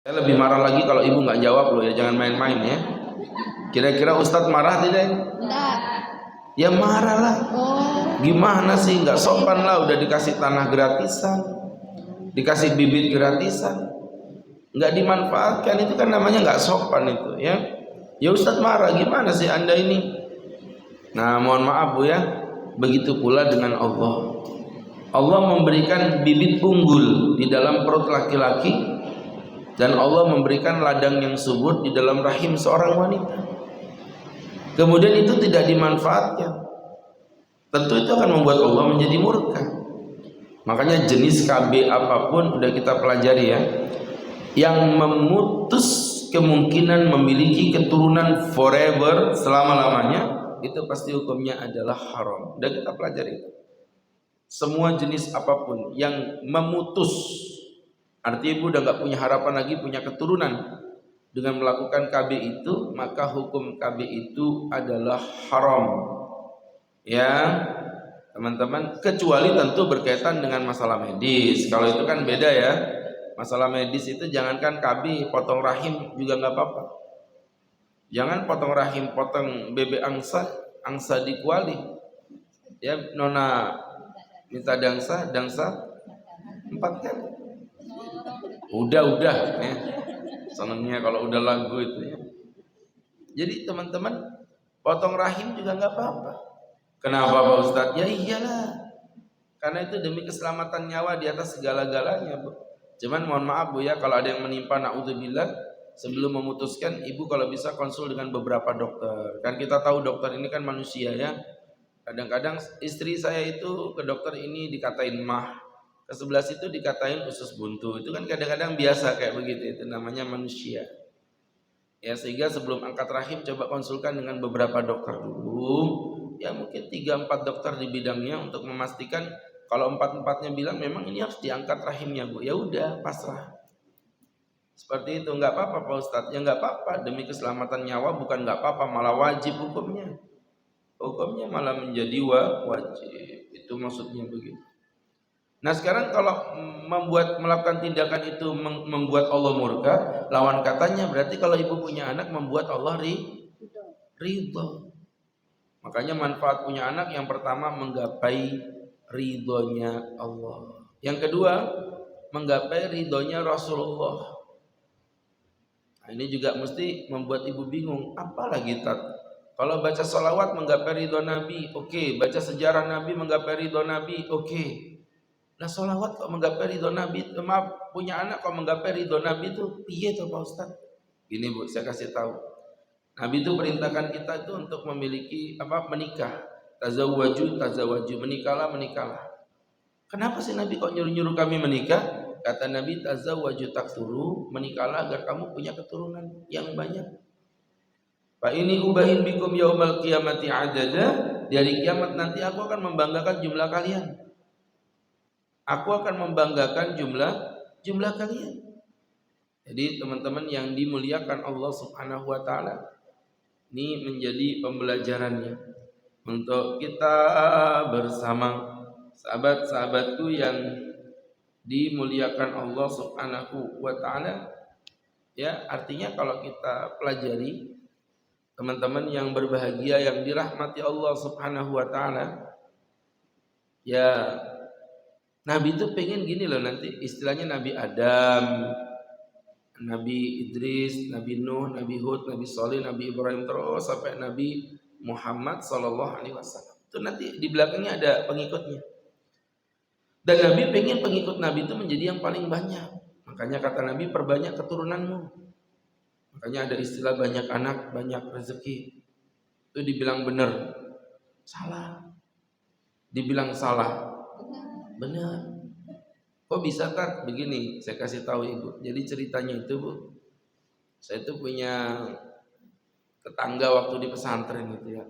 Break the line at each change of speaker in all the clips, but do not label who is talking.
Saya lebih marah lagi kalau ibu nggak jawab loh ya, jangan main-main ya. Kira-kira Ustadz marah tidak?
Enggak.
Ya marah lah.
Oh.
Gimana sih, nggak sopan lah, udah dikasih tanah gratisan, dikasih bibit gratisan, nggak dimanfaatkan, itu kan namanya nggak sopan itu ya. Ya Ustadz marah, gimana sih anda ini? Nah mohon maaf Bu ya, begitu pula dengan Allah. Allah memberikan bibit unggul di dalam perut laki-laki, dan Allah memberikan ladang yang subur di dalam rahim seorang wanita. Kemudian itu tidak dimanfaatkan, tentu itu akan membuat Allah menjadi murka. Makanya jenis KB apapun udah kita pelajari ya, yang memutus kemungkinan memiliki keturunan forever, selama-lamanya, itu pasti hukumnya adalah haram. Udah kita pelajari itu. Semua jenis apapun yang memutus, artinya ibu udah gak punya harapan lagi punya keturunan dengan melakukan KB itu, maka hukum KB itu adalah haram ya teman-teman, kecuali tentu berkaitan dengan masalah medis. Kalau itu kan beda ya, masalah medis itu jangankan KB, potong rahim juga gak apa-apa. Jangan potong rahim, potong bebek angsa dikuali ya, nona minta dangsa 4 kali. Udah ya. Senangnya kalau udah lagu itu ya. Jadi teman-teman, potong rahim juga nggak apa-apa. Kenapa Pak Ustadz? Ya iyalah, karena itu demi keselamatan nyawa di atas segala-galanya Bu. Cuman mohon maaf Bu ya, kalau ada yang menimpa naudzubillah, sebelum memutuskan ibu kalau bisa konsul dengan beberapa dokter. Kan kita tahu dokter ini kan manusia ya. Kadang-kadang istri saya itu ke dokter ini dikatain mah, ke sebelah situ dikatain usus buntu. Itu kan kadang-kadang biasa kayak begitu, itu namanya manusia ya. Sehingga sebelum angkat rahim coba konsulkan dengan beberapa dokter dulu ya, mungkin 3-4 dokter di bidangnya, untuk memastikan. Kalau 4-4-nya bilang memang ini harus diangkat rahimnya Bu, ya udah pasrah seperti itu. Nggak apa-apa Pak Ustadz, ya nggak apa-apa, demi keselamatan nyawa. Bukan nggak apa-apa, malah wajib hukumnya malah menjadi wajib. Itu maksudnya begitu. Nah sekarang kalau melakukan tindakan itu membuat Allah murka, lawan katanya berarti kalau ibu punya anak membuat Allah ridho. Makanya manfaat punya anak yang pertama menggapai ridhonya Allah, yang kedua menggapai ridhonya Rasulullah. Nah, ini juga mesti membuat ibu bingung, apalagi kalau baca salawat menggapai ridho Nabi, oke. Baca sejarah Nabi menggapai ridho Nabi, oke. Nah salawat kok menggapai ridho Nabi, maaf, punya anak kok menggapai ridho Nabi itu piye tuh Pak Ustaz? Gini Bu, saya kasih tahu. Nabi itu perintahkan kita itu untuk memiliki menikah. Tazawwaju, menikahlah. Kenapa sih Nabi kok nyuruh-nyuruh kami menikah? Kata Nabi, tazawwaju taksuru, menikahlah agar kamu punya keturunan yang banyak. Fa ini ubahin bikum yaumal qiyamati adada, di hari kiamat nanti aku akan membanggakan jumlah kalian. Aku akan membanggakan jumlah kalian. Jadi teman-teman yang dimuliakan Allah Subhanahu wa taala, ini menjadi pembelajarannya untuk kita bersama, sahabat-sahabatku yang dimuliakan Allah Subhanahu wa taala. Ya, artinya kalau kita pelajari, teman-teman yang berbahagia yang dirahmati Allah Subhanahu wa taala, ya Nabi itu pengen gini loh, nanti istilahnya Nabi Adam, Nabi Idris, Nabi Nuh, Nabi Hud, Nabi Shalih, Nabi Ibrahim, terus sampai Nabi Muhammad sallallahu alaihi wasallam. Itu nanti di belakangnya ada pengikutnya. Dan Nabi pengen pengikut Nabi itu menjadi yang paling banyak. Makanya kata Nabi, perbanyak keturunanmu. Makanya ada istilah banyak anak, banyak rezeki. Itu dibilang benar, salah. Dibilang salah, benar. Kok bisa Tat? Begini, saya kasih tahu Ibu. Jadi ceritanya itu Bu, saya itu punya tetangga waktu di pesantren gitu ya.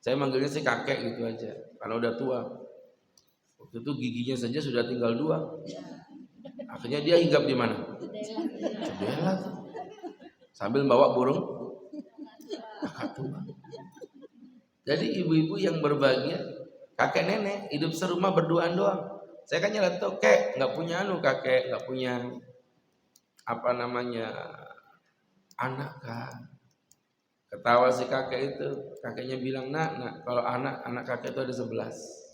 Saya manggilnya si kakek gitu aja, karena udah tua. Waktu itu giginya saja sudah tinggal 2. Akhirnya dia hinggap di mana? Jendela tuh. Sambil bawa burung kakak tua. Jadi ibu-ibu yang berbahagia, kakek nenek hidup serumah berduaan doang. Saya kan nyeletuk, kek nggak punya kakek nggak punya apa namanya, anak kah? Ketawa si kakek itu. Kakeknya bilang, nak, kalau anak kakek itu ada 11.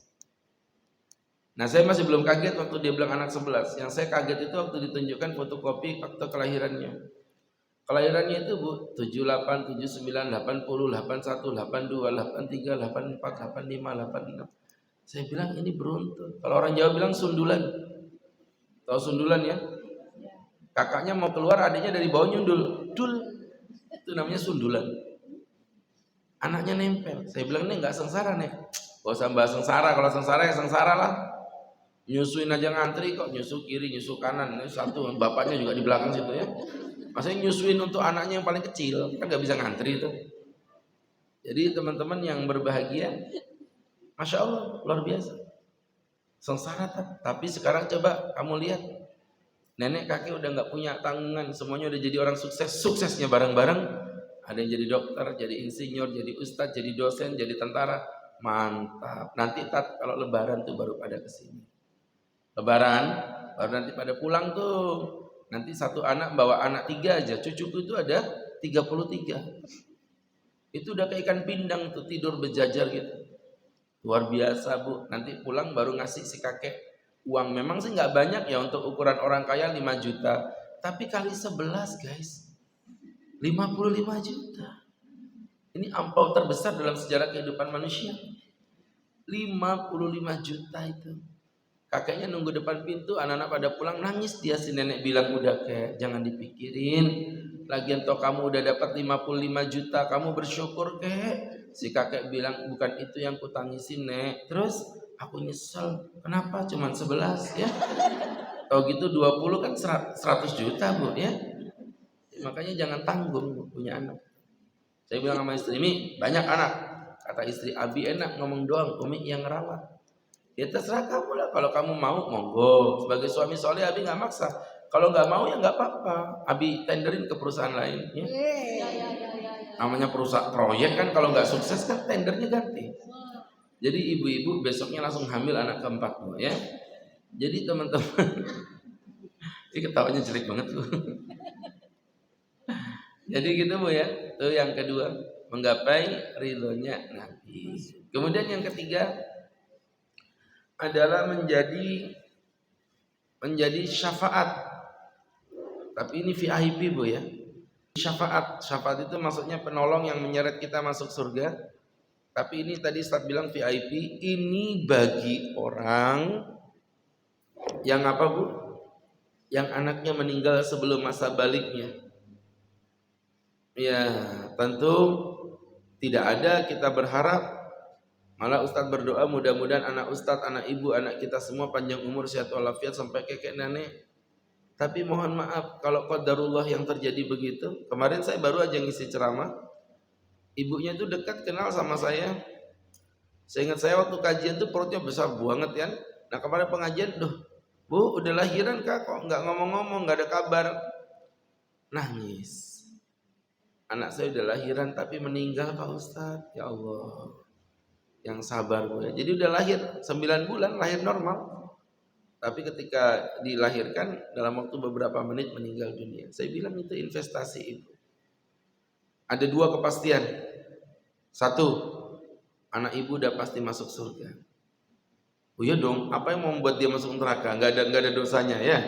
Nah saya masih belum kaget waktu dia bilang anak 11. Yang saya kaget itu waktu ditunjukkan fotokopi akte kelahirannya. Kelahirannya itu Bu, 78, 79, 80, 81, 82, 83, 84, 85, 86. Saya bilang ini beruntun. Kalau orang Jawa bilang sundulan. Tahu sundulan ya? Kakaknya mau keluar, adiknya dari bawah nyundul. Dul. Itu namanya sundulan. Anaknya nempel. Saya bilang ini enggak sengsara nih. Gak usah bahas sengsara. Kalau sengsara ya sengsara lah. Nyusuin aja ngantri kok, nyusu kiri, nyusu kanan. Ini satu, bapaknya juga di belakang situ ya. Maksudnya nyusuin untuk anaknya yang paling kecil, kan gak bisa ngantri itu. Jadi teman-teman yang berbahagia, Masya Allah, luar biasa. Sengsara tapi sekarang coba kamu lihat, nenek kakek udah gak punya tanggungan, semuanya udah jadi orang sukses, suksesnya bareng-bareng. Ada yang jadi dokter, jadi insinyur, jadi ustadz, jadi dosen, jadi tentara. Mantap. Nanti kalau lebaran tuh baru pada kesini. Lebaran, baru nanti pada pulang tuh. Nanti satu anak bawa anak 3 aja, cucuku itu ada 33. Itu udah kayak ikan pindang tuh, tidur berjajar gitu. Luar biasa Bu. Nanti pulang baru ngasih si kakek uang. Memang sih nggak banyak ya untuk ukuran orang kaya 5 juta. Tapi kali 11 guys, 55 juta. Ini ampau terbesar dalam sejarah kehidupan manusia. 55 juta itu. Kakeknya nunggu depan pintu, anak-anak pada pulang, nangis dia. Si nenek bilang, udah kek, jangan dipikirin. Lagian toh kamu udah dapat 55 juta, kamu bersyukur kek. Si kakek bilang, bukan itu yang kutangisin nek. Terus aku nyesel, kenapa cuman 11 ya? Kalau gitu 20 kan 100 juta Bu ya. Makanya jangan tanggung Bu, punya anak. Saya bilang sama istri, Mi banyak anak. Kata istri, Abi enak ngomong doang, Umi yang ngerawat. Ya terserah kamu lah, kalau kamu mau monggo. Sebagai suami soleh Abi nggak maksa. Kalau nggak mau ya nggak apa-apa. Abi tenderin ke perusahaan lain. Ya. Namanya perusahaan proyek kan, kalau nggak sukses kan tendernya ganti. Jadi ibu-ibu besoknya langsung hamil anak keempat Bu ya. Jadi teman-teman, ini ketawanya jelek banget tuh. Jadi gitu Bu ya. Itu yang kedua, menggapai ridhonya Nabi. Kemudian yang ketiga adalah menjadi syafaat. Tapi ini VIP Bu ya. Syafaat itu maksudnya penolong yang menyeret kita masuk surga. Tapi ini tadi Ustaz bilang VIP, ini bagi orang yang apa Bu? Yang anaknya meninggal sebelum masa baliknya. Ya, tentu tidak ada, kita berharap. Malah Ustadz berdoa mudah-mudahan anak Ustadz, anak ibu, anak kita semua panjang umur, sehat walafiat sampai kakek nenek. Tapi mohon maaf kalau qadarullah yang terjadi begitu. Kemarin saya baru aja ngisi ceramah. Ibunya itu dekat kenal sama saya. Seingat saya waktu kajian tuh perutnya besar banget kan. Nah kemarin pengajian, Bu udah lahiran kak, kok nggak ngomong-ngomong, nggak ada kabar. Nangis. Anak saya udah lahiran tapi meninggal Pak Ustadz. Ya Allah. Yang sabar Bu ya. Jadi udah lahir 9 bulan, lahir normal. Tapi ketika dilahirkan dalam waktu beberapa menit meninggal dunia. Saya bilang itu investasi itu. Ada 2 kepastian. 1, anak ibu udah pasti masuk surga. Oh iya dong, apa yang membuat dia masuk neraka? Enggak ada dosanya ya.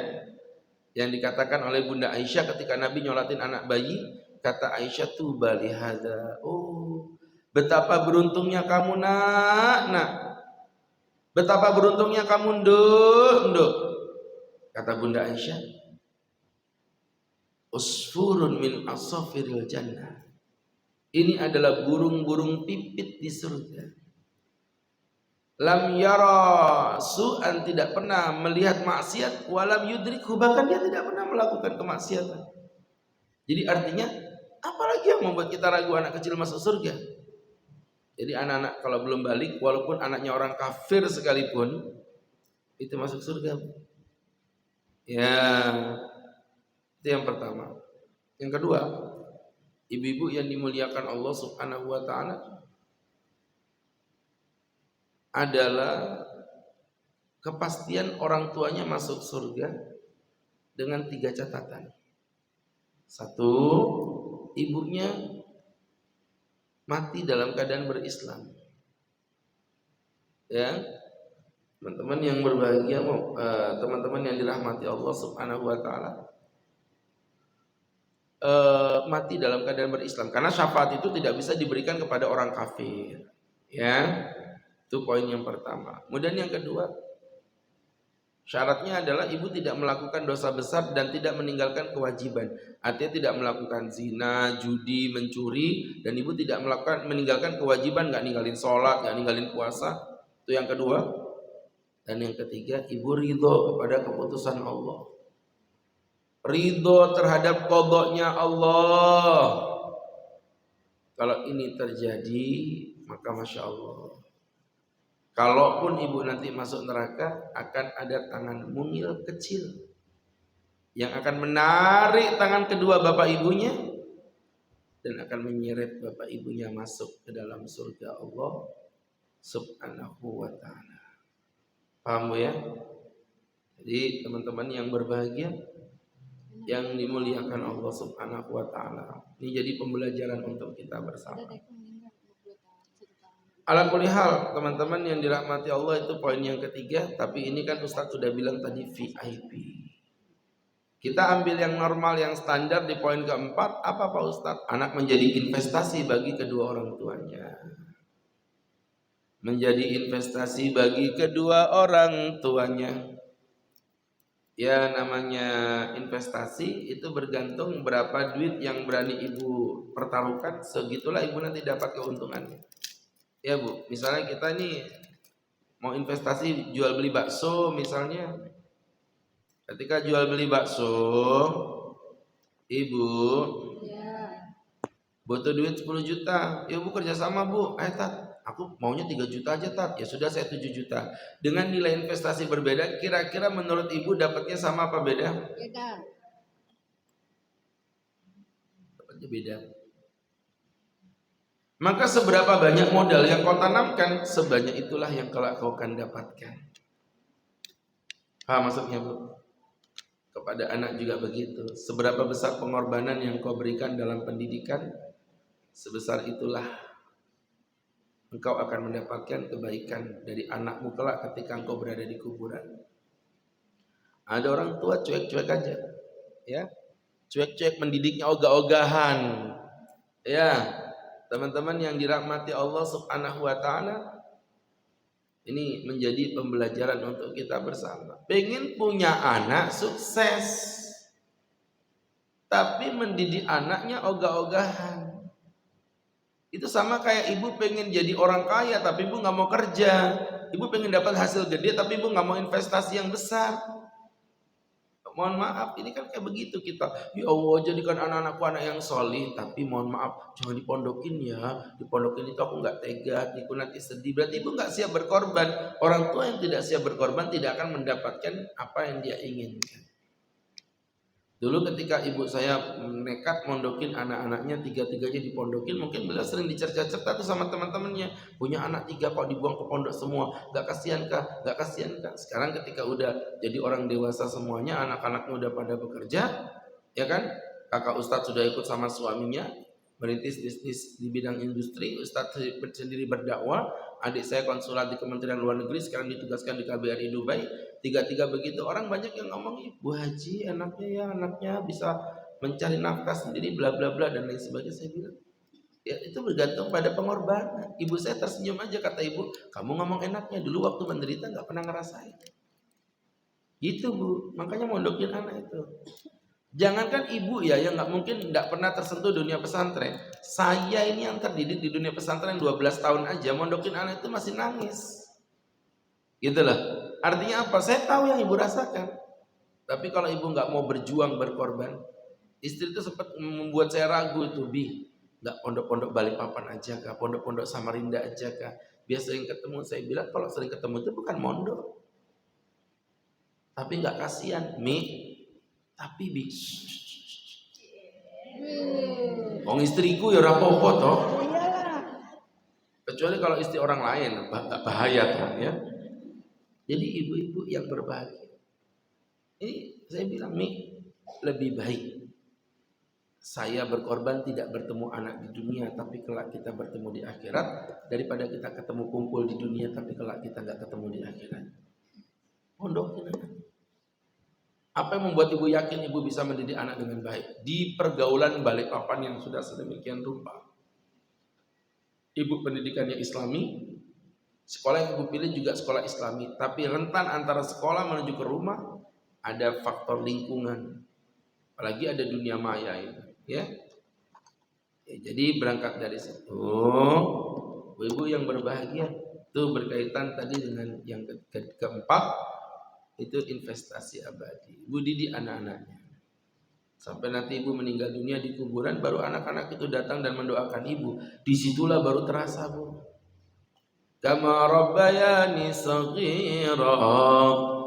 Yang dikatakan oleh Bunda Aisyah ketika Nabi nyolatin anak bayi, kata Aisyah tuh balihada. Oh, betapa beruntungnya kamu nak. Betapa beruntungnya kamu nduk. Kata Bunda Aisyah, usfurun min asafiril jannah. Ini adalah burung-burung pipit di surga. Lam yara su'an, tidak pernah melihat maksiat, walam yudrikhu, bahkan dia tidak pernah melakukan kemaksiatan. Jadi artinya, apalagi yang membuat kita ragu anak kecil masuk surga? Jadi anak-anak kalau belum balik, walaupun anaknya orang kafir sekalipun, itu masuk surga. Ya, itu yang pertama. Yang kedua, ibu-ibu yang dimuliakan Allah Subhanahu wa ta'ala adalah kepastian orang tuanya masuk surga dengan 3 catatan. Satu, ibunya mati dalam keadaan berislam. Ya, teman-teman yang berbahagia, teman-teman yang dirahmati Allah Subhanahu wa taala, mati dalam keadaan berislam, karena syafaat itu tidak bisa diberikan kepada orang kafir. Ya, itu poin yang pertama. Kemudian yang kedua, syaratnya adalah ibu tidak melakukan dosa besar dan tidak meninggalkan kewajiban. Artinya tidak melakukan zina, judi, mencuri, dan ibu tidak meninggalkan kewajiban, nggak ninggalin sholat, nggak ninggalin puasa. Itu yang kedua. Dan yang ketiga, ibu ridho kepada keputusan Allah, ridho terhadap qadanya Allah. Kalau ini terjadi, maka masya Allah, kalaupun ibu nanti masuk neraka, akan ada tangan mungil kecil yang akan menarik tangan kedua bapak ibunya dan akan menyeret bapak ibunya masuk ke dalam surga Allah Subhanahu wa ta'ala. Paham Bu ya? Jadi teman-teman yang berbahagia, yang dimuliakan Allah Subhanahu wa ta'ala, ini jadi pembelajaran untuk kita bersama. Ala kulli hal, teman-teman yang dirahmati Allah, itu poin yang ketiga. Tapi ini kan Ustadz sudah bilang tadi VIP. Kita ambil yang normal, yang standar di poin keempat. Apa Pak Ustadz? Anak menjadi investasi bagi kedua orang tuanya. Menjadi investasi bagi kedua orang tuanya. Ya, namanya investasi itu bergantung berapa duit yang berani ibu pertaruhkan, segitulah ibu nanti dapat keuntungannya. Ya Bu, misalnya kita ini mau investasi jual beli bakso misalnya. Ketika jual beli bakso, ibu butuh duit 10 juta. Ya Bu, kerjasama Bu. Tat, aku maunya 3 juta aja Tat. Ya sudah, saya 7 juta. Dengan nilai investasi berbeda, kira-kira menurut ibu dapatnya sama apa beda? Beda. Dapatnya beda. Maka seberapa banyak modal yang kau tanamkan, sebanyak itulah yang kelak kau akan dapatkan. Maksudnya Bu? Kepada anak juga begitu. Seberapa besar pengorbanan yang kau berikan dalam pendidikan, sebesar itulah engkau akan mendapatkan kebaikan dari anakmu kelak ketika engkau berada di kuburan. Ada orang tua cuek-cuek aja, ya, cuek-cuek, mendidiknya ogah-ogahan, ya. Teman-teman yang dirahmati Allah Subhanahu wa ta'ala, ini menjadi pembelajaran untuk kita bersama. Pengen punya anak sukses, tapi mendidik anaknya ogah-ogahan. Itu sama kayak ibu pengen jadi orang kaya, tapi ibu gak mau kerja. Ibu pengen dapat hasil gede, tapi ibu gak mau investasi yang besar. Mohon maaf, ini kan kayak begitu kita. Ya Allah, jadikan anak-anakku anak yang solih, tapi mohon maaf, jangan dipondokin ya. Dipondokin itu aku nggak tega, aku nanti sedih. Berarti ibu nggak siap berkorban. Orang tua yang tidak siap berkorban tidak akan mendapatkan apa yang dia inginkan. Dulu ketika ibu saya nekat mondokin anak-anaknya, tiga-tiganya dipondokin, mungkin beliau sering dicerca-cerca tuh sama teman-temannya, punya anak 3 kok dibuang ke pondok semua, gak kasihan kah? Gak kasihan kah? Sekarang ketika udah jadi orang dewasa semuanya, anak-anaknya udah pada bekerja, ya kan? Kakak Ustadz sudah ikut sama suaminya merintis bisnis di bidang industri, Ustadz sendiri berdakwah, adik saya konsulat di Kementerian Luar Negeri, sekarang ditugaskan di KBRI Dubai. Tiga-tiga begitu. Orang banyak yang ngomong, Bu Haji anaknya bisa mencari nafkah sendiri, bla bla bla dan lain sebagainya. Saya bilang, ya itu bergantung pada pengorbanan. Ibu saya tersenyum aja, kata ibu, kamu ngomong enaknya, dulu waktu menderita nggak pernah ngerasain. Gitu Bu, makanya mondokin anak itu. Jangankan ibu ya, yang nggak mungkin nggak pernah tersentuh dunia pesantren. Saya ini yang terdidik di dunia pesantren 12 tahun aja, mondokin anak itu masih nangis. Gitu loh. Artinya apa? Saya tahu yang ibu rasakan. Tapi kalau ibu nggak mau berjuang, berkorban, istri itu sempat membuat saya ragu itu, nggak pondok-pondok Balikpapan aja kah? Pondok-pondok Samarinda aja kah? Biar sering ketemu. Saya bilang kalau sering ketemu itu bukan mondok. Tapi nggak kasihan, tapi wong istriku ya rapopo toh. Kecuali kalau istri orang lain, bahaya kan ya. Jadi ibu-ibu yang berbahagia. Ini saya bilang lebih baik saya berkorban tidak bertemu anak di dunia tapi kelak kita bertemu di akhirat, daripada kita ketemu kumpul di dunia tapi kelak kita nggak ketemu di akhirat. Pondokin anak. Apa yang membuat ibu yakin ibu bisa mendidik anak dengan baik? Di pergaulan Balikpapan yang sudah sedemikian rupa. Ibu pendidikannya Islami, sekolah yang ibu pilih juga sekolah Islami, tapi rentan antara sekolah menuju ke rumah ada faktor lingkungan, apalagi ada dunia maya ini. Ya, jadi berangkat dari situ, ibu yang berbahagia itu berkaitan tadi dengan yang keempat, itu investasi abadi. Ibu didik anak-anaknya sampai nanti ibu meninggal dunia di kuburan, baru anak-anak itu datang dan mendoakan ibu. Disitulah baru terasa, Bu. Kama rabbayani shaghira,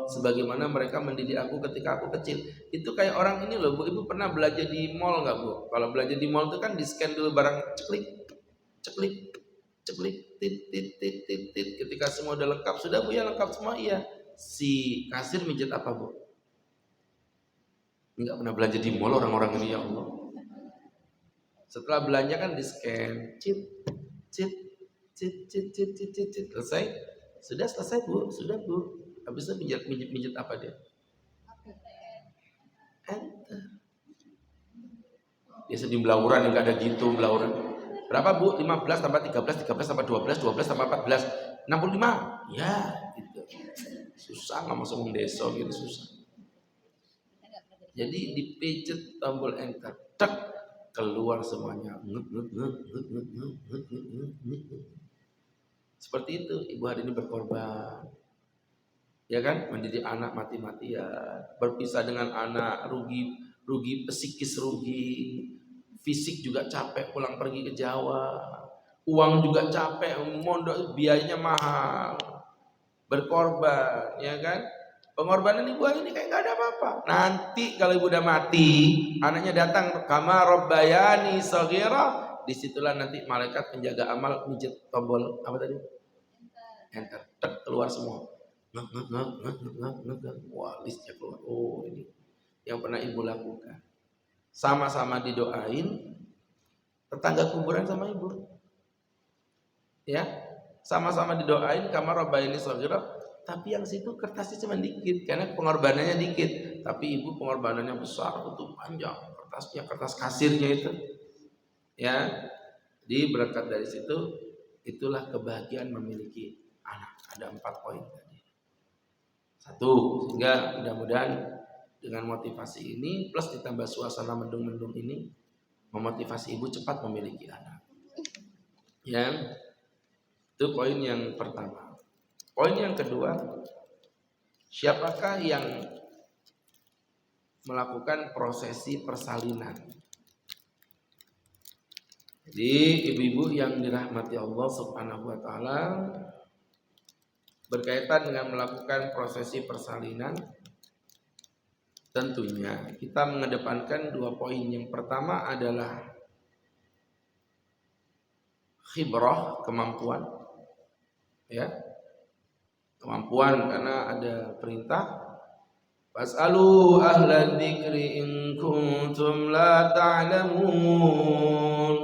sebagaimana mereka mendidik aku ketika aku kecil. Itu kayak orang ini loh, Bu. Ibu pernah belanja di mall nggak, Bu? Kalau belanja di mall itu kan di scan dulu barang, ceklik, ceklik, ceklik, tit, tit, tit, tit, tit. Ketika semua udah lengkap, sudah Bu ya lengkap semua, iya. Si kasir mijit apa, Bu? Enggak pernah belanja di mall orang-orang ini, ya Allah. Setelah belanja kan di scan, cit, cit, cit, cit, cit, cit, cit, cit. Selesai? Sudah selesai, Bu, sudah, Bu. Habis itu mijit apa dia? Enter. Dia sedih belauran, enggak ada gitu belauran. Berapa, Bu? 15 tambah 13, 13 tambah 12, 12 tambah 14, 65. Ya, gitu. Susah nggak masuk orang desa gitu, susah. Jadi dipijet tombol enter, tek, keluar semuanya. Seperti itu ibu hari ini berkorban, ya kan, mendidik anak mati-matian, berpisah dengan anak, rugi psikis, rugi fisik juga, capek pulang pergi ke Jawa, uang juga capek, mondok biayanya mahal, berkorban, ya kan. Pengorbanan ibu ini kayak gak ada apa-apa. Nanti kalau ibu udah mati, anaknya datang, kama rabbayani shaghira, disitulah nanti malaikat penjaga amal mijit tombol apa tadi? Enter, tek, keluar semua. Wah, listnya keluar. Oh, ini yang pernah ibu lakukan. Sama-sama didoain, tetangga kuburan sama ibu. Ya, sama-sama didoain kama rabbayani shaghira. Tapi yang situ kertasnya cuma dikit, karena pengorbanannya dikit. Tapi ibu pengorbanannya besar, itu panjang kertasnya, kertas kasirnya itu. Ya, di berangkat dari situ, itulah kebahagiaan memiliki anak. Ada 4 poin tadi. 1, sehingga mudah-mudahan dengan motivasi ini plus ditambah suasana mendung-mendung ini, memotivasi ibu cepat memiliki anak. Ya, itu poin yang pertama. Poin yang kedua, siapakah yang melakukan prosesi persalinan? Jadi ibu-ibu yang dirahmati Allah Subhanahu wa taala, berkaitan dengan melakukan prosesi persalinan, tentunya kita mengedepankan 2 poin. Yang pertama adalah khibrah, kemampuan. Ya. Kemampuan, karena ada perintah fas'alu ahla dzikri in kuntum la ta'lamun.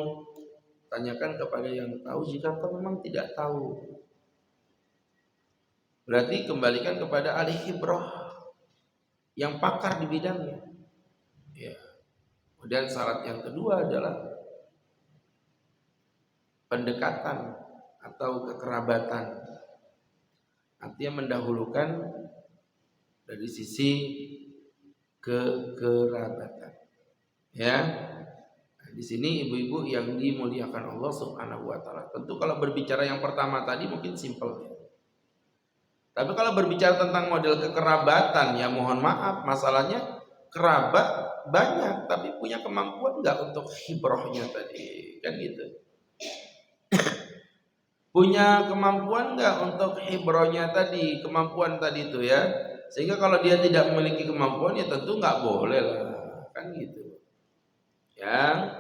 Tanyakan kepada yang tahu jika kau memang tidak tahu. Berarti kembalikan kepada ahli khibrah yang pakar di bidangnya. Ya. Kemudian syarat yang kedua adalah pendekatan atau kekerabatan. Artinya mendahulukan dari sisi kekerabatan. Ya. Nah, di sini ibu-ibu yang dimuliakan Allah Subhanahu wa taala. Tentu kalau berbicara yang pertama tadi mungkin simpel. Tapi kalau berbicara tentang model kekerabatan, ya mohon maaf, masalahnya kerabat banyak tapi punya kemampuan enggak untuk khibrahnya tadi, kan gitu. Punya kemampuan enggak untuk hibrohnya tadi, kemampuan tadi itu ya. Sehingga kalau dia tidak memiliki kemampuan ya tentu enggak boleh lah, kan gitu. Ya.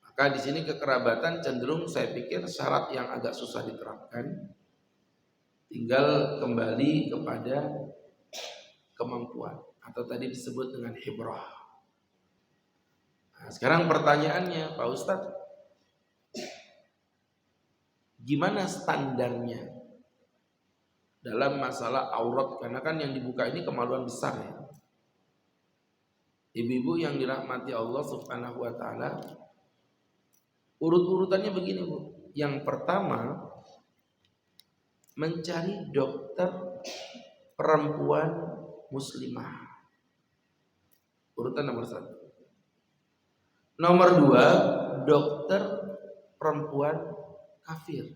Maka di sini kekerabatan cenderung saya pikir syarat yang agak susah diterapkan. Tinggal kembali kepada kemampuan atau tadi disebut dengan hibroh. Nah, sekarang pertanyaannya, Pak Ustadz, gimana standarnya dalam masalah aurat? Karena kan yang dibuka ini kemaluan besar ya. Ibu-ibu yang dirahmati Allah Subhanahu wa taala, urut-urutannya begini, Bu. Yang pertama, mencari dokter perempuan muslimah. Urutan nomor 1. Nomor 2, dokter perempuan kafir.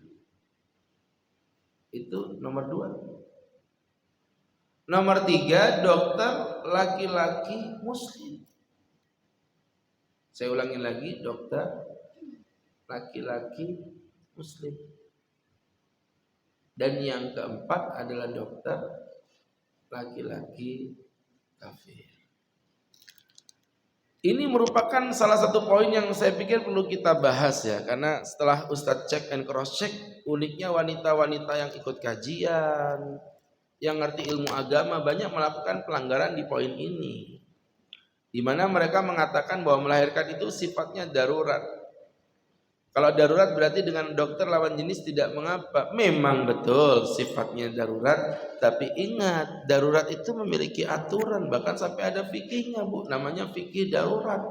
Itu nomor 2. Nomor 3, dokter laki-laki muslim. Saya ulangi lagi, dokter laki-laki muslim. Dan yang keempat adalah dokter laki-laki kafir. Ini merupakan salah satu poin yang saya pikir perlu kita bahas ya, karena setelah Ustadz cek and cross check, uniknya wanita-wanita yang ikut kajian, yang ngerti ilmu agama banyak melakukan pelanggaran di poin ini, di mana mereka mengatakan bahwa melahirkan itu sifatnya darurat. Kalau darurat berarti dengan dokter lawan jenis tidak mengapa. Memang betul sifatnya darurat, tapi ingat darurat itu memiliki aturan, bahkan sampai ada fikihnya, Bu, namanya fikih darurat.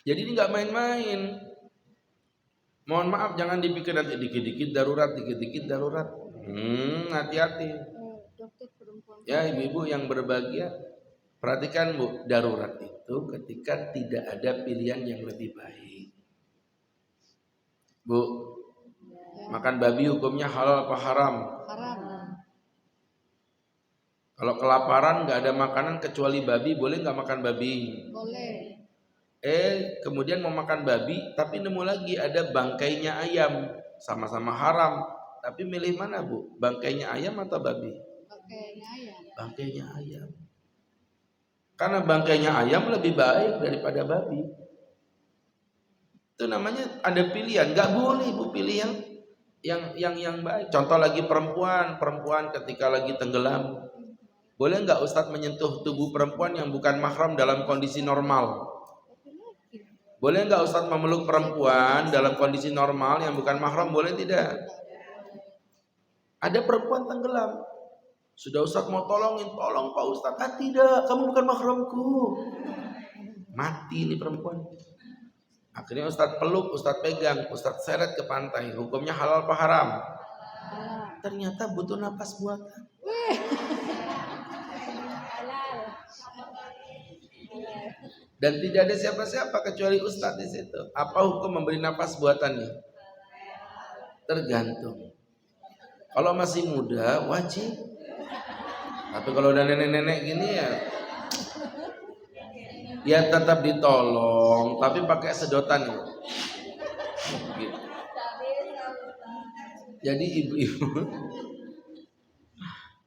Jadi ini nggak main-main. Mohon maaf, jangan dipikir nanti dikit-dikit darurat, dikit-dikit darurat. Hati-hati. Ya ibu-ibu yang berbahagia, perhatikan Bu, darurat itu ketika tidak ada pilihan yang lebih baik. Bu, makan babi hukumnya halal apa haram?
Haram.
Kalau kelaparan nggak ada makanan kecuali babi, boleh nggak makan babi?
Boleh.
Kemudian mau makan babi, tapi nemu lagi ada bangkainya ayam, sama-sama haram. Tapi milih mana Bu? Bangkainya ayam atau babi?
Bangkainya ayam.
Bangkainya ayam. Karena bangkainya ayam lebih baik daripada babi. Itu namanya ada pilihan. Nggak boleh Bu pilih yang baik. Contoh lagi perempuan ketika lagi tenggelam, boleh nggak Ustadz menyentuh tubuh perempuan yang bukan mahram dalam kondisi normal? Boleh nggak Ustadz memeluk perempuan dalam kondisi normal yang bukan mahram? Boleh tidak? Ada perempuan tenggelam, sudah Ustadz mau tolongin, tolong Pak Ustadz. Ah tidak, kamu bukan mahramku. Mati ini perempuan. Akhirnya Ustadz peluk, Ustadz pegang, Ustadz seret ke pantai. Hukumnya halal apa haram? Ternyata butuh napas buatan. Dan tidak ada siapa-siapa kecuali Ustadz di situ. Apa hukum memberi napas buatannya? Tergantung. Kalau masih muda wajib. Tapi kalau udah nenek-nenek gini ya tetap ditolong, tapi pakai sedotan gitu. Jadi ibu-ibu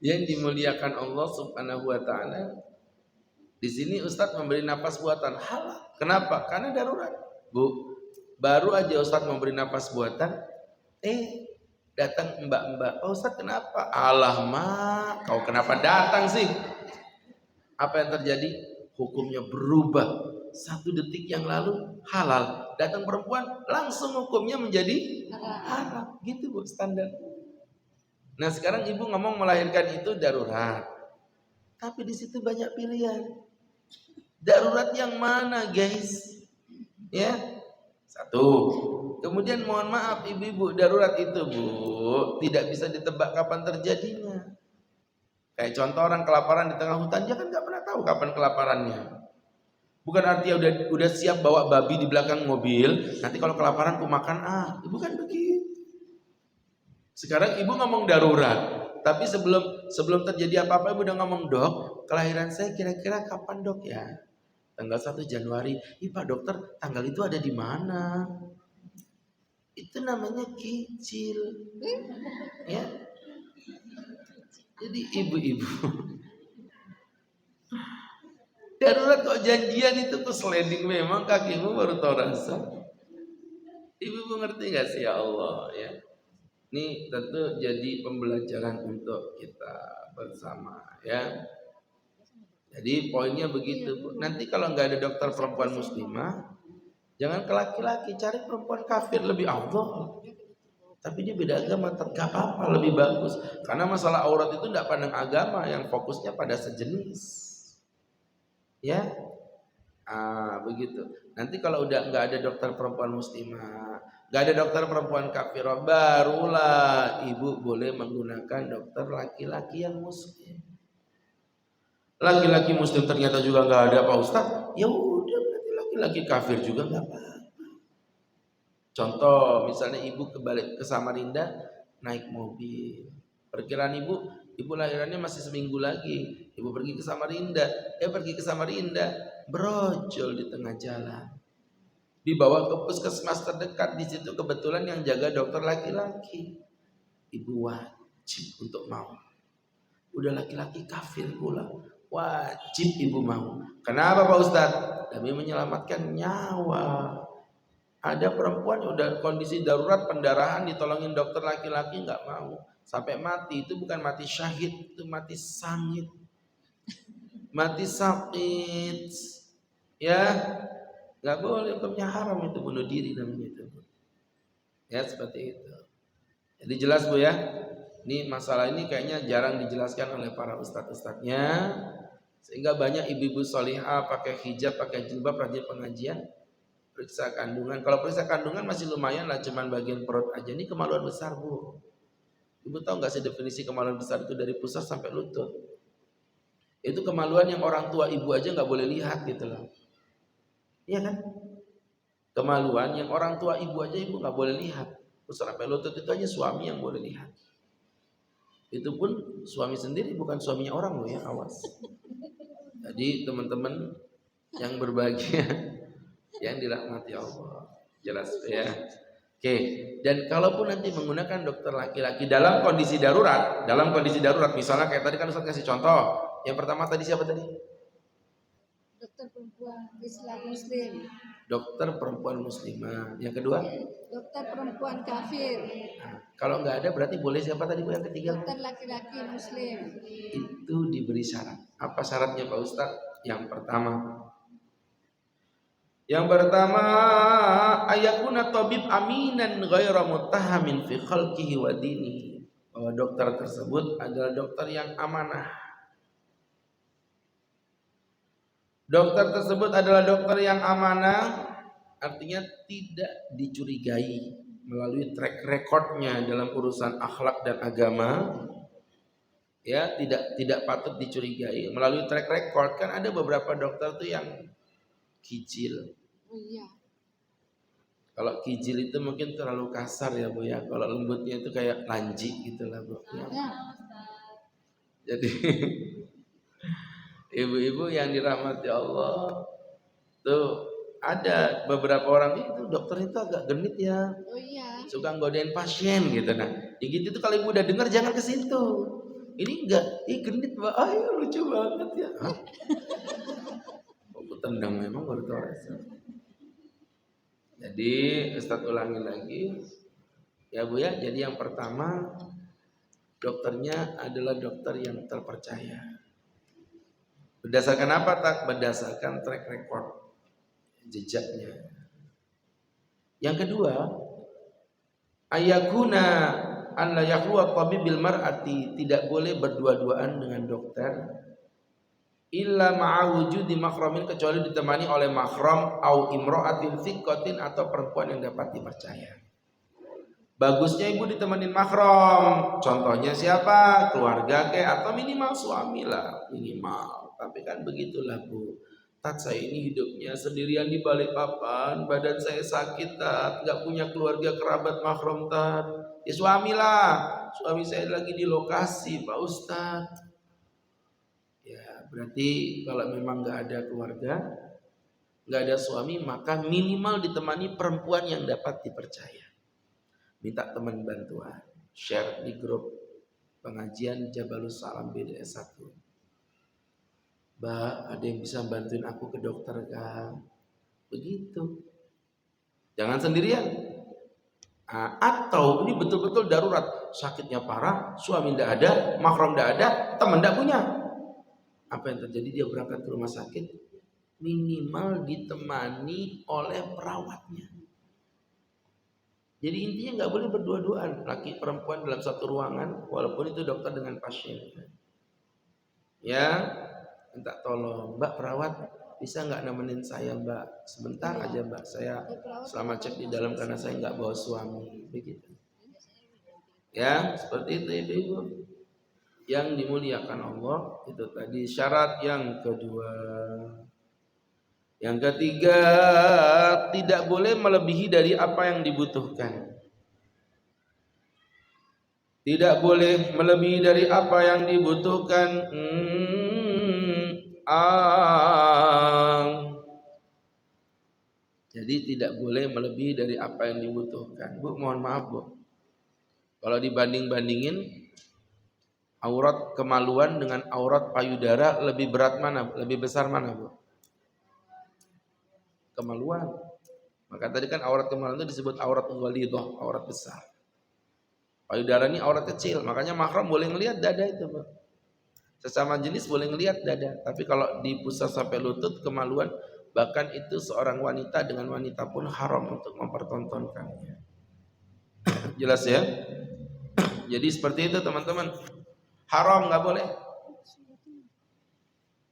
yang dimuliakan Allah Subhanahu wa taala, di sini Ustadz memberi napas buatan halal. Kenapa? Karena darurat. Bu, baru aja Ustadz memberi napas buatan, datang mbak-mbak. Oh Ustadz kenapa? Alah mak, kau kenapa datang sih? Apa yang terjadi? Hukumnya berubah. 1 detik yang lalu halal, datang perempuan langsung hukumnya menjadi haram. Gitu Bu standar. Nah sekarang ibu ngomong melahirkan itu darurat, tapi di situ banyak pilihan. Darurat yang mana guys? Ya, 1. Kemudian mohon maaf ibu-ibu, darurat itu Bu tidak bisa ditebak kapan terjadinya. Kayak contoh orang kelaparan di tengah hutan, dia kan nggak pernah tahu kapan kelaparannya. Bukan artinya udah siap bawa babi di belakang mobil, nanti kalau kelaparan ku makan bukan begitu. Sekarang ibu ngomong darurat, tapi sebelum terjadi apa-apa ibu udah ngomong, dok, kelahiran saya kira-kira kapan dok ya? Tanggal 1 Januari. Pak dokter, tanggal itu ada di mana? Itu namanya kicil. Ya. Jadi ibu-ibu darurat kok janjian itu ke sliding, memang kakimu baru tahu rasa. Ibu-ibu ngerti gak sih ya Allah ya? Ini tentu jadi pembelajaran untuk kita bersama ya. Jadi poinnya begitu, Bu. Nanti kalau nggak ada dokter perempuan muslimah, jangan ke laki-laki, cari perempuan kafir lebih afdal. Tapi dia beda agama, gak apa-apa, lebih bagus. Karena masalah aurat itu tidak pandang agama, yang fokusnya pada sejenis. Ya, begitu. Nanti kalau udah nggak ada dokter perempuan muslimah, nggak ada dokter perempuan kafirah, barulah ibu boleh menggunakan dokter laki-laki yang muslim. Laki-laki muslim ternyata juga nggak ada, Pak Ustadz, ya udah berarti laki-laki kafir juga nggak apa-apa. Contoh, misalnya ibu kebalik ke Samarinda naik mobil. Perkiraan ibu lahirannya masih seminggu lagi. Ibu pergi ke Samarinda, brojol di tengah jalan. Dibawa ke puskesmas terdekat, di situ kebetulan yang jaga dokter laki-laki. Ibu wajib untuk mau. Udah laki-laki kafir pula, wajib ibu mau. Kenapa Pak Ustadz? Demi menyelamatkan nyawa. Ada perempuan yang udah kondisi darurat pendarahan, ditolongin dokter laki-laki nggak mau, sampai mati. Itu bukan mati syahid, itu mati sangit, mati sakit. Ya, nggak boleh, hukumnya haram itu, bunuh diri namanya itu. Ya seperti itu. Jadi jelas Bu ya. Ini masalah ini kayaknya jarang dijelaskan oleh para ustadz-ustadznya, sehingga banyak ibu-ibu solihah pakai hijab, pakai jilbab, rajin pengajian. Periksa kandungan. Kalau periksa kandungan masih lumayan lah, cuman bagian perut aja. Ini kemaluan besar Bu. Ibu tahu nggak sih definisi kemaluan besar itu dari pusar sampai lutut? Itu kemaluan yang orang tua ibu aja nggak boleh lihat gitu loh. Iya kan? Kemaluan yang orang tua ibu aja ibu nggak boleh lihat. Pusar sampai lutut itu hanya suami yang boleh lihat. Itu pun suami sendiri, bukan suaminya orang loh ya, awas. Jadi teman-teman yang berbahagia, yang dirahmati Allah, jelas ya. Oke, dan kalaupun nanti menggunakan dokter laki-laki dalam kondisi darurat, misalnya kayak tadi kan Ustaz kasih contoh. Yang pertama tadi siapa tadi?
Dokter perempuan Islam Muslim.
Dokter perempuan muslimah. Yang kedua?
Dokter perempuan kafir.
Nah, kalau nggak ada berarti boleh siapa tadi Bu yang ketiga?
Dokter laki-laki Muslim.
Itu diberi syarat. Apa syaratnya Pak Ustaz? Yang pertama, ayakuna tabib aminan ghaira muttahamin fi khalqihi wa dinihi. Bahwa dokter tersebut adalah dokter yang amanah. Dokter tersebut adalah dokter yang amanah, artinya tidak dicurigai melalui track recordnya dalam urusan akhlak dan agama. Ya, tidak patut dicurigai melalui track record. Kan ada beberapa dokter tuh yang kicil.
Oh iya.
Kalau kijil itu mungkin terlalu kasar ya Bu ya. Kalau lembutnya itu kayak lanji gitu lah Bu ya. Jadi ibu-ibu yang dirahmati Allah tuh, ada beberapa orang itu dokter itu agak genit ya.
Oh iya.
Suka nggodain pasien gitu. Nah, gitu tuh kalau ibu udah dengar jangan ke situ. Ini enggak, genit Mbak. Ayo lucu banget ya. Hah? Aku tendang memang baru tahu rasa. Jadi Ustadz ulangi lagi ya Bu ya. Jadi yang pertama, dokternya adalah dokter yang terpercaya. Berdasarkan apa tak? Berdasarkan track record, jejaknya. Yang kedua, ayakuna an la yakhluwa tabib bil mar'ati, tidak boleh berdua-duaan dengan dokter illa ma'a wujudi makhramin, kecuali ditemani oleh makhram au imra'atin thiqatin, atau perempuan yang dapat dipercaya. Bagusnya ibu ditemanin makhram. Contohnya siapa? Keluarga atau minimal suami lah, minimal. Tapi kan begitulah Bu. Tat, saya ini hidupnya sendirian di Balikpapan, badan saya sakit Tat, nggak punya keluarga kerabat makhram Tat. Ya suami lah. Suami saya lagi di lokasi Pak Ustadz. Ya berarti kalau memang nggak ada keluarga, nggak ada suami, maka minimal ditemani perempuan yang dapat dipercaya. Minta teman bantuan, share di grup pengajian Jabalus Salam BDS 1. Mbak, ada yang bisa bantuin aku ke dokter kan? Begitu. Jangan sendirian. Atau ini betul-betul darurat, sakitnya parah, suami ndak ada, mahram ndak ada, teman ndak punya. Apa yang terjadi? Dia berangkat ke rumah sakit, minimal ditemani oleh perawatnya. Jadi intinya nggak boleh berdua-duaan, laki perempuan dalam satu ruangan, walaupun itu dokter dengan pasien. Ya, minta tolong, Mbak perawat, bisa nggak nemenin saya Mbak? Sebentar aja Mbak, saya selama cek di dalam karena saya nggak bawa suami, begitu. Ya, seperti itu ibu-ibu. Yang dimuliakan Allah itu tadi syarat yang kedua. Yang ketiga, tidak boleh melebihi dari apa yang dibutuhkan. Tidak boleh melebihi dari apa yang dibutuhkan. Jadi tidak boleh melebihi dari apa yang dibutuhkan. Bu, mohon maaf Bu, kalau dibanding-bandingin aurat kemaluan dengan aurat payudara, lebih berat mana? Lebih besar mana Bu? Kemaluan. Maka tadi kan aurat kemaluan itu disebut aurat ghalidhah, aurat besar. Payudara ini aurat kecil, makanya mahram boleh ngelihat dada itu Bu. Sesama jenis boleh ngelihat dada, tapi kalau di pusat sampai lutut kemaluan, bahkan itu seorang wanita dengan wanita pun haram untuk mempertontonkannya. Jelas ya? Jadi seperti itu teman-teman. Haram, nggak boleh.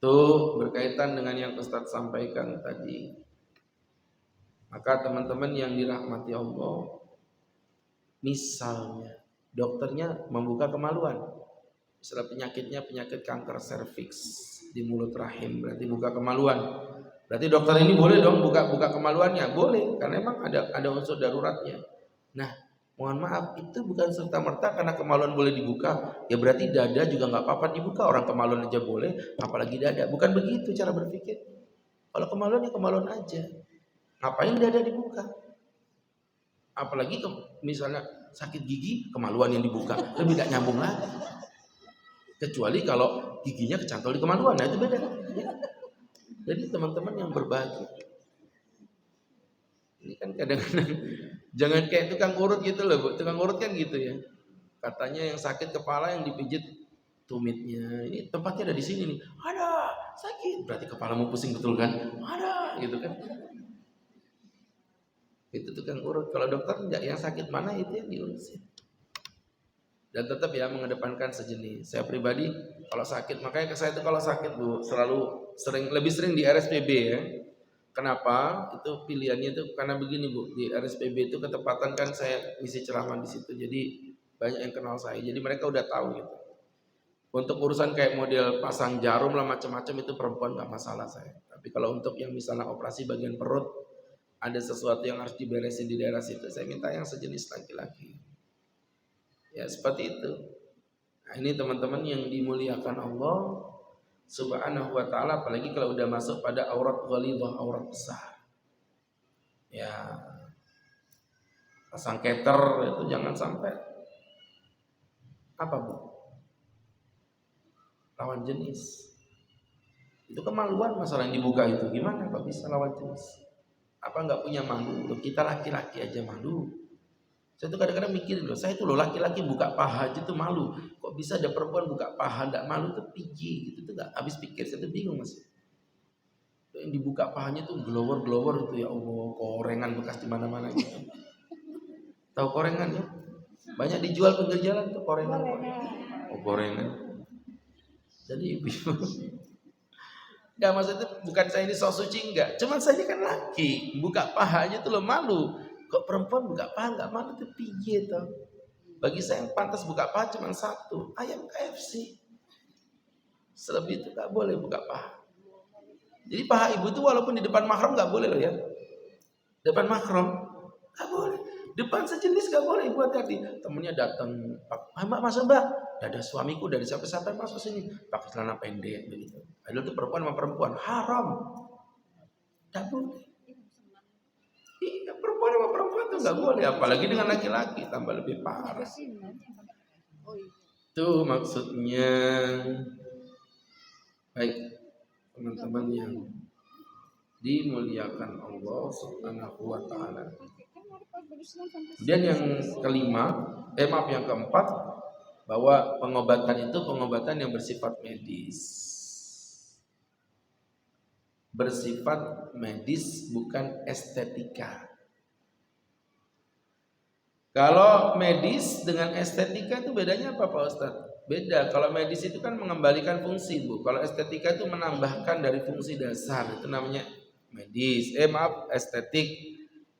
Tuh berkaitan dengan yang Ustaz sampaikan tadi. Maka teman-teman yang dirahmati Allah, misalnya dokternya membuka kemaluan, misalnya penyakitnya penyakit kanker serviks di mulut rahim, berarti buka kemaluan. Berarti dokter ini boleh dong buka kemaluannya, boleh, karena emang ada unsur daruratnya. Nah, mohon maaf, itu bukan serta merta karena kemaluan boleh dibuka, ya berarti dada juga nggak apa-apa dibuka. Orang kemaluan aja boleh, apalagi dada. Bukan begitu cara berpikir. Kalau kemaluan ya kemaluan aja. Ngapain dada dibuka? Apalagi misalnya sakit gigi, kemaluan yang dibuka, lebih tidak nyambung lagi. Kecuali kalau giginya kecantol di kemaluan, nah itu beda. Jadi teman-teman yang berbagi, ini kan kadang-kadang jangan kayak tukang urut gitu loh Bu. Tukang urut kan gitu ya. Katanya yang sakit kepala yang dipijit tumitnya. Ini tempatnya ada di sini nih. Ada, sakit. Berarti kepalamu pusing betul kan? Ada, gitu kan. Itu tukang urut. Kalau dokter enggak, yang sakit mana itu yang diurusin. Dan tetap ya mengedepankan sejenis. Saya pribadi kalau sakit, makanya saya itu kalau sakit Bu selalu lebih sering di RSPB ya. Kenapa? Itu pilihannya itu karena begini Bu, di RSPB itu ketepatan kan saya isi ceramah di situ. Jadi banyak yang kenal saya. Jadi mereka udah tahu gitu. Untuk urusan kayak model pasang jarum lah macam-macam itu perempuan nggak masalah saya. Tapi kalau untuk yang misalnya operasi bagian perut, ada sesuatu yang harus diberesin di daerah situ, saya minta yang sejenis laki-laki. Ya seperti itu. Nah ini teman-teman yang dimuliakan Allah Subhanahu wa ta'ala, apalagi kalau udah masuk pada aurat ghalidhah, aurat besar. Ya pasang keter itu jangan sampai apa Bu? Lawan jenis. Itu kemaluan masalah yang dibuka itu. Gimana Pak bisa lawan jenis? Apa nggak punya malu? Loh, kita laki-laki aja malu. Saya tuh kadang-kadang mikirin loh, saya tuh loh laki-laki buka paha aja tuh malu. Kok bisa ada perempuan buka paha nggak malu tuh piji gitu tuh nggak habis pikir. Saya tuh bingung Mas. Yang dibuka pahanya tuh glower itu ya Allah, korengan bekas di mana-mana gitu. Tahu korengan ya? Banyak dijual pinggir jalan tuh korengan. Oh korengan. Jadi nggak maksudnya bukan saya ini sok suci enggak, cuman saya ini kan laki, buka pahanya tuh lo malu. Kok perempuan buka paha nggak malu tuh pijit tuh. Bagi saya yang pantas buka paha cuma satu, ayam KFC. Selebih itu nggak boleh buka paha. Jadi paha ibu tuh walaupun di depan mahram nggak boleh loh ya. Depan mahram nggak boleh. Depan sejenis nggak boleh. Ibu hati-hati. Temennya datang, Mbak masuk Mbak. Dada suamiku dari sampai masuk sini pakai celana pendek begitu. Padahal itu perempuan sama perempuan haram. Nggak boleh. Iya, perempuan sama perempuan itu nggak boleh, apalagi dengan laki-laki tambah lebih parah. Tuh maksudnya. Baik, teman-teman yang dimuliakan Allah Subhanahu wa ta'ala. Kemudian yang yang keempat, bahwa pengobatan itu pengobatan yang bersifat medis. bersifat medis, bukan estetika. Kalau medis dengan estetika itu bedanya apa Pak Ustadz? Beda. Kalau medis itu kan mengembalikan fungsi, Bu. Kalau estetika itu menambahkan dari fungsi dasar. Itu namanya medis. Estetik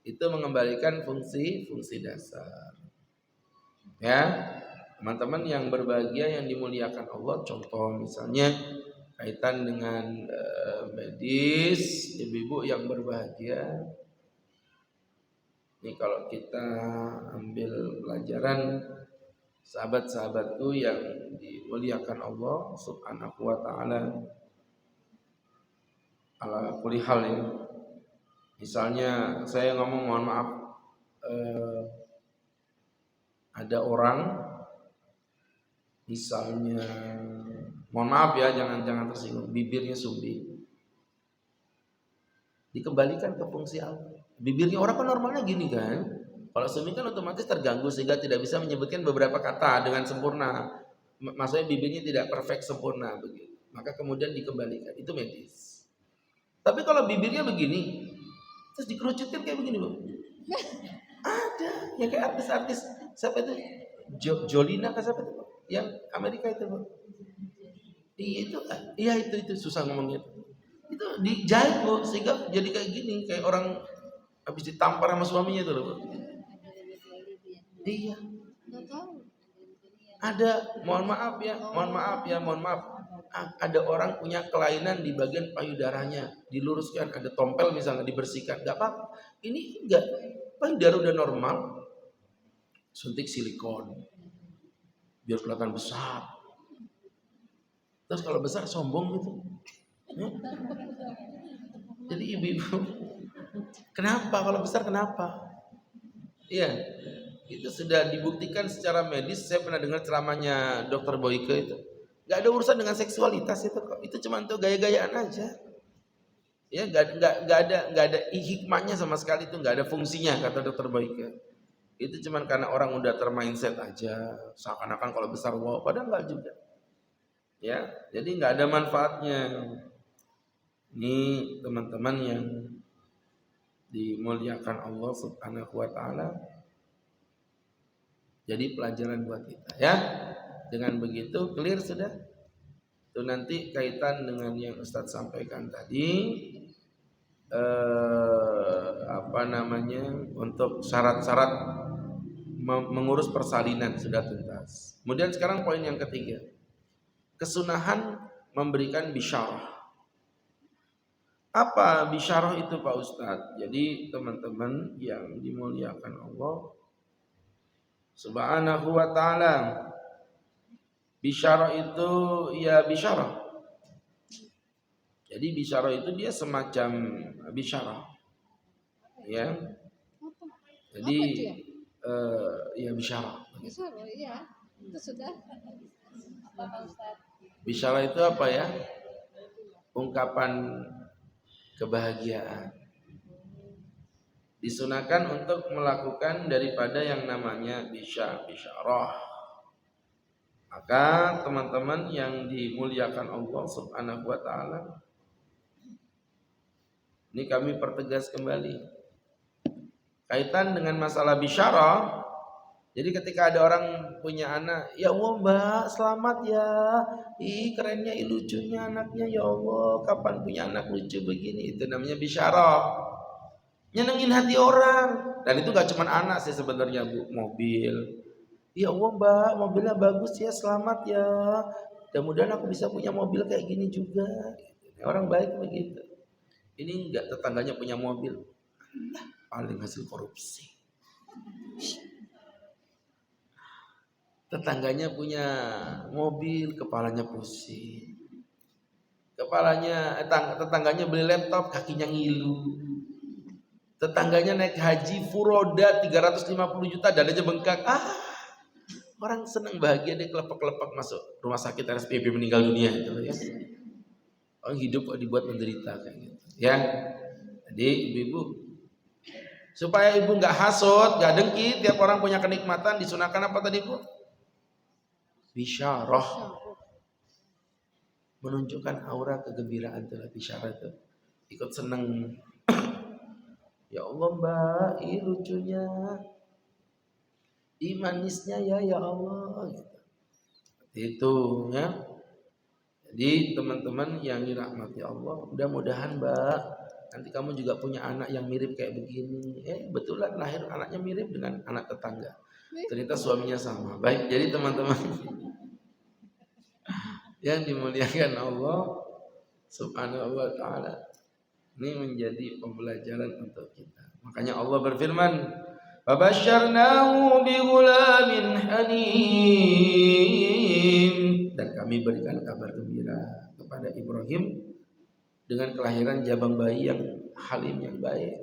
itu mengembalikan fungsi dasar. Ya. Teman-teman yang berbahagia, yang dimuliakan Allah, contoh misalnya kaitan dengan medis, ibu-ibu yang berbahagia. Ini kalau kita ambil pelajaran sahabat-sahabatku yang dimuliakan Allah Subhanahu wa taala, ala kulli hal ya. Misalnya saya ngomong mohon maaf, ada orang misalnya, mohon maaf ya, jangan tersinggung, bibirnya sumbi, dikembalikan ke fungsi awal. Bibirnya orang kan normalnya gini kan, kalau sumbi kan otomatis terganggu sehingga tidak bisa menyebutkan beberapa kata dengan sempurna. Maksudnya bibirnya tidak perfect sempurna begitu. Maka kemudian dikembalikan, itu medis. Tapi kalau bibirnya begini, terus dikerucutkan kayak begini, Bu. Ada yang kayak artis-artis, siapa itu? Jolina kan siapa itu? Yang Amerika itu, Bu. Itu susah ngomongnya. Itu dijahit, Bu, sehingga jadi kayak gini, kayak orang habis ditampar sama suaminya itu loh, Bu. Iya. Ada, mohon maaf ya. Ada orang punya kelainan di bagian payudaranya, diluruskan, ada tompel misalnya, dibersihkan, enggak apa-apa. Ini enggak, payudara udah normal, suntik silikon biar kelihatan besar. Terus kalau besar sombong gitu. Jadi ibu-ibu, kenapa kalau besar kenapa? Iya, itu sudah dibuktikan secara medis. Saya pernah dengar ceramahnya Dr. Boyke itu. Gak ada urusan dengan seksualitas itu kok. Itu cuma untuk gaya-gayaan aja. Ya, gak ada hikmahnya sama sekali, itu gak ada fungsinya kata Dr. Boyke. Itu cuma karena orang udah termindset aja, seakan-akan kalau besar wow, padahal enggak juga. Ya, jadi nggak ada manfaatnya. Ini teman-teman yang dimuliakan Allah Subhanahu wa taala. Jadi pelajaran buat kita ya. Dengan begitu clear sudah. Itu nanti kaitan dengan yang Ustadz sampaikan tadi, untuk syarat-syarat mengurus persalinan sudah tuntas. Kemudian sekarang poin yang ketiga, kesunahan memberikan bisyarah. Apa bisyarah itu Pak Ustadz? Jadi teman-teman yang dimuliakan Allah Subhanahu wa ta'ala, bisyarah itu ya bisyarah. Jadi bisyarah itu dia semacam bisyarah. Ya. Jadi ya bisyarah.
Bisyarah, iya. Itu sudah. Apa Pak Ustadz?
Bisyarah itu apa ya? Ungkapan kebahagiaan. Disunahkan untuk melakukan daripada yang namanya bisyarah. Maka teman-teman yang dimuliakan Allah Subhanahu wa taala, ini kami pertegas kembali kaitan dengan masalah bisyarah. Jadi ketika ada orang punya anak, ya Allah Mbak, selamat ya. Kerennya, lucunya anaknya, ya Allah, kapan punya anak lucu begini? Itu namanya bisyarah. Nyenengin hati orang. Dan itu gak cuma anak sih sebenarnya, Bu, mobil. Ya Allah Mbak, mobilnya bagus ya, selamat ya. Mudah-mudahan aku bisa punya mobil kayak gini juga. Orang baik begitu. Ini enggak, tetangganya punya mobil. Paling hasil korupsi. Tetangganya punya mobil, kepalanya pusing. Tetangganya beli laptop, kakinya ngilu. Tetangganya naik haji furoda 350 juta, dadanya bengkak. Orang senang bahagia, dia kelepek-kelepek masuk rumah sakit RSPB meninggal dunia itu ya. Orang hidup kok dibuat menderita kayak gitu. Ya. Jadi ibu-ibu, supaya ibu nggak hasut, nggak dengki, tiap orang punya kenikmatan, disunahkan apa tadi Bu? Bisyarah. Menunjukkan aura kegembiraan, itulah bisyarah itu. ikut seneng. Ya Allah Mbak, ini lucunya, manisnya ya Allah. Itu ya. Jadi teman-teman yang dirahmati Allah, mudah-mudahan Mbak, nanti kamu juga punya anak yang mirip kayak begini. Betulan lahir anaknya mirip dengan anak tetangga. Ternyata suaminya sama. Baik, jadi teman-teman yang dimuliakan Allah Subhanahu wa taala, ini menjadi pembelajaran untuk kita. Makanya Allah berfirman, "Fabasyarnahu bighulamin halim." Dan kami berikan kabar gembira kepada Ibrahim dengan kelahiran jabang bayi yang halim, yang baik.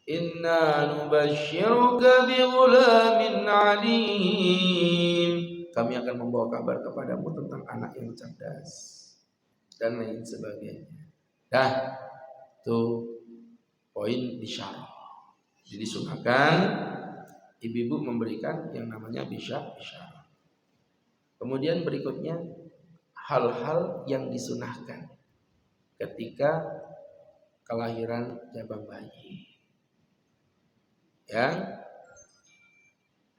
Inna nubasyyiruka bighulamin alim. Kami akan membawa kabar kepadamu tentang anak yang cerdas dan lain sebagainya. Dah, tuh poin bisyarah. Jadi sunahkan ibu-ibu memberikan yang namanya bisyarah. Kemudian berikutnya hal-hal yang disunahkan ketika kelahiran jabang bayi. Ya,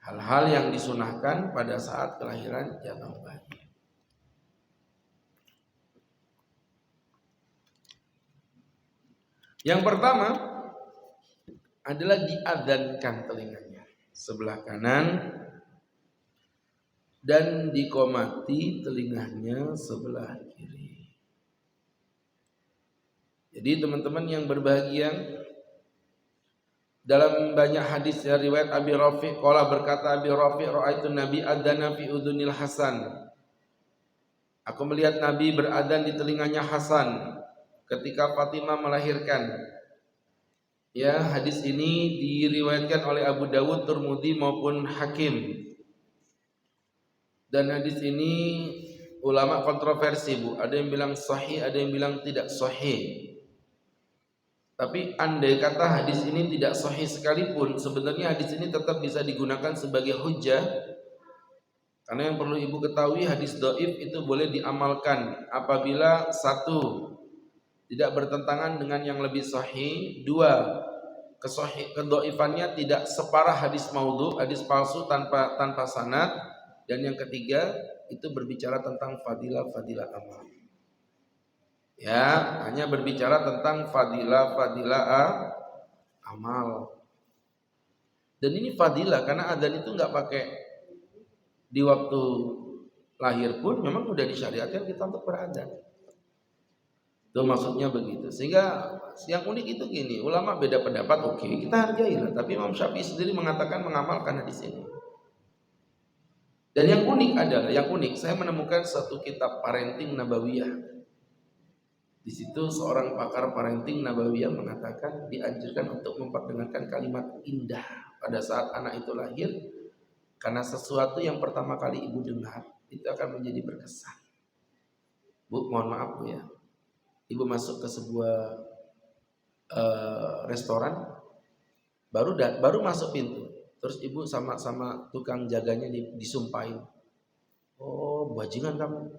hal-hal yang disunahkan pada saat kelahiran jabang bayi. Yang pertama adalah diadzankan telinganya sebelah kanan dan dikomati telinganya sebelah kiri. Jadi teman-teman yang berbahagia, dalam banyak hadis ya, riwayat Abi Rafi, qala berkata Abi Rafi, ra'aitu Nabi adzana fi udhunil Hasan. Aku melihat Nabi beradzan di telinganya Hasan ketika Fatimah melahirkan. Ya, hadis ini diriwayatkan oleh Abu Dawud, Tirmidzi maupun Hakim. Dan hadis ini ulama kontroversi, Bu. Ada yang bilang sahih, ada yang bilang tidak sahih. Tapi andai kata hadis ini tidak sahih sekalipun, sebenarnya hadis ini tetap bisa digunakan sebagai hujjah. Karena yang perlu ibu ketahui, hadis dhaif itu boleh diamalkan apabila satu, tidak bertentangan dengan yang lebih sahih. Dua, kedhaifannya tidak separah hadis maudhu, hadis palsu tanpa sanad. Dan yang ketiga, itu berbicara tentang fadilah amal. Ya, hanya berbicara tentang fadilah amal. Dan ini fadilah karena adzan itu nggak pakai di waktu lahir pun, memang sudah disyariatkan kita untuk beradzan. Itu maksudnya begitu. Sehingga yang unik itu gini, ulama beda pendapat, oke, kita hargailah. Tapi Imam Syafi'i sendiri mengatakan mengamalkan hadis ini. Dan yang unik adalah, saya menemukan satu kitab parenting nabawiyah. Di situ seorang pakar parenting nabawiyah mengatakan dianjurkan untuk memperdengarkan kalimat indah pada saat anak itu lahir, karena sesuatu yang pertama kali ibu dengar itu akan menjadi berkesan. Bu, mohon maaf Bu ya, ibu masuk ke sebuah restoran, baru masuk pintu, terus ibu sama tukang jaganya disumpahin, oh bajingan kamu,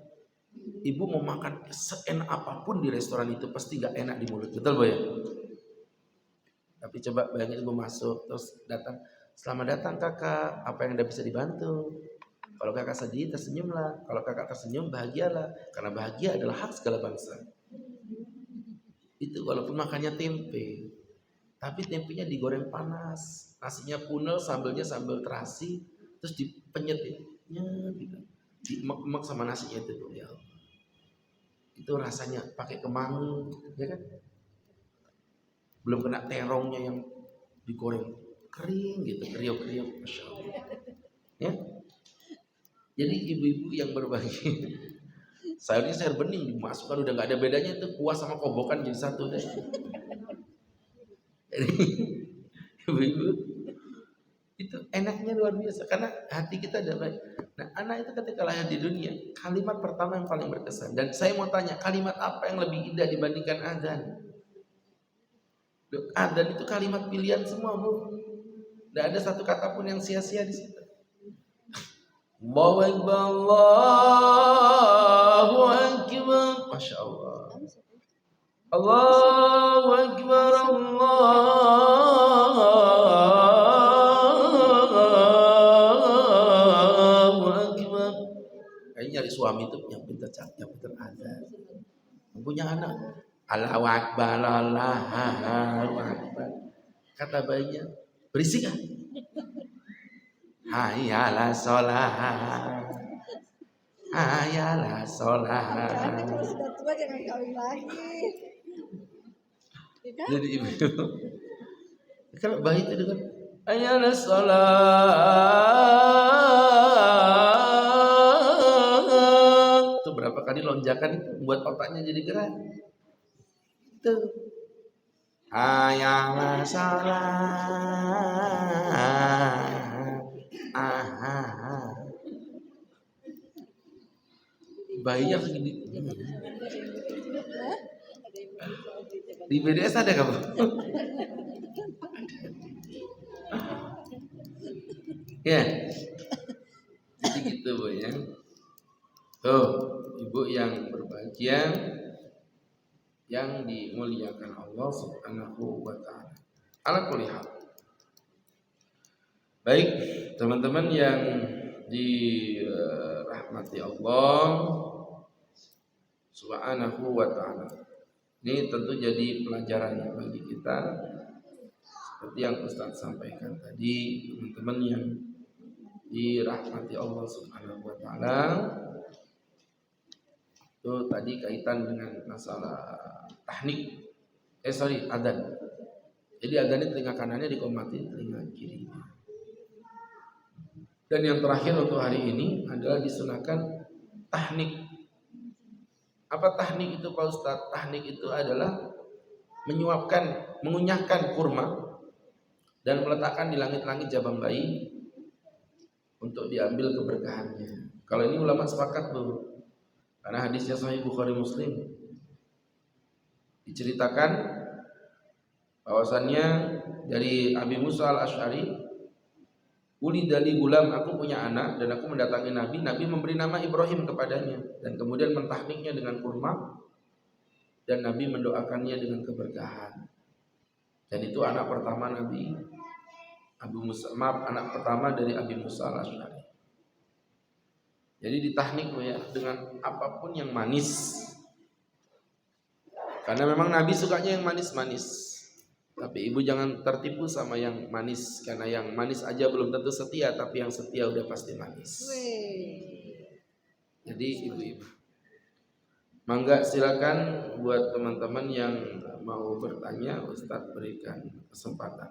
ibu mau makan seenak apapun di restoran itu pasti gak enak di mulut, betul Bu ya? Tapi coba bayangin ibu masuk terus datang, selamat datang kakak, apa yang udah bisa dibantu? Kalau kakak sedih tersenyumlah, kalau kakak tersenyum bahagialah, karena bahagia adalah hak segala bangsa. Itu walaupun makannya tempe, tapi tempenya digoreng panas, nasinya punel, sambelnya sambal terasi, terus dipenyet ya, gitu, diimek-imek sama nasinya itu ya. Itu rasanya pakai kemangi, ya kan? Belum kena terongnya yang digoreng kering gitu, kriuk-kriuk, masya Allah. Ya, jadi ibu-ibu yang berbahagia, sayur bening dimasukkan udah nggak ada bedanya, itu kuah sama kobokan jadi satu deh. Jadi ibu-ibu itu enaknya luar biasa karena hati kita ada baik. Nah, anak itu ketika lahir di dunia, kalimat pertama yang paling berkesan. Dan saya mau tanya, kalimat apa yang lebih indah dibandingkan adzan? Adzan itu kalimat pilihan semua, Bu. Tidak ada satu kata pun yang sia-sia di situ. Allahu Akbar, Allahu Akbar, Masya Allah. Allahu Akbar, Allahu Akbar. Kayaknya nyari suami itu yang pintar yang pintar azan. Punya anak. Allahu Akbar, Allahu Akbar. Kata bayinya, berisik kan? Hayalah sholat, hayalah sholat.
Jangan kalau sudah tua jangan kawin lagi. Ya kan?
Jadi ibu, kalau bayi itu dengan hayalah sholat, itu berapa kali lonjakan itu buat otaknya jadi gerak. Tuh. Hayalah sholat. Bayinya segini. Di BDS ada kamu? Ya. Jadi gitu Bu ya. Tuh, Ibu yang berbahagia, yang dimuliakan Allah Subhanahu wa taala. Ala kulli hal. Baik, teman-teman yang dirahmati Allah Subhanahu wa taala. Ini tentu jadi pelajaran bagi kita seperti yang Ustaz sampaikan tadi, teman-teman yang dirahmati Allah Subhanahu wa taala. Itu tadi kaitan dengan masalah teknik. Adzan. Jadi adzan ini telinga kanannya dikomatin telinga kirinya. Dan yang terakhir untuk hari ini adalah disunahkan tahnik. Apa tahnik itu Pak Ustadz? Tahnik itu adalah mengunyahkan kurma dan meletakkan di langit-langit jabang bayi untuk diambil keberkahannya. Kalau ini ulama sepakat Bu, karena hadisnya Sahih Bukhari Muslim. Diceritakan bahwasannya dari Abi Musa al-Asy'ari, ulidali gulam, aku punya anak dan aku mendatangi Nabi. Nabi memberi nama Ibrahim kepadanya dan kemudian mentahniknya dengan kurma dan Nabi mendoakannya dengan keberkahan. Dan itu anak pertama Nabi anak pertama dari Abi Musa al-Asy'ari. Jadi ditahnik ya dengan apapun yang manis. Karena memang Nabi sukanya yang manis-manis. Tapi ibu jangan tertipu sama yang manis, karena yang manis aja belum tentu setia, tapi yang setia udah pasti manis. Jadi ibu-ibu, mangga silakan buat teman-teman yang mau bertanya, Ustadz berikan kesempatan.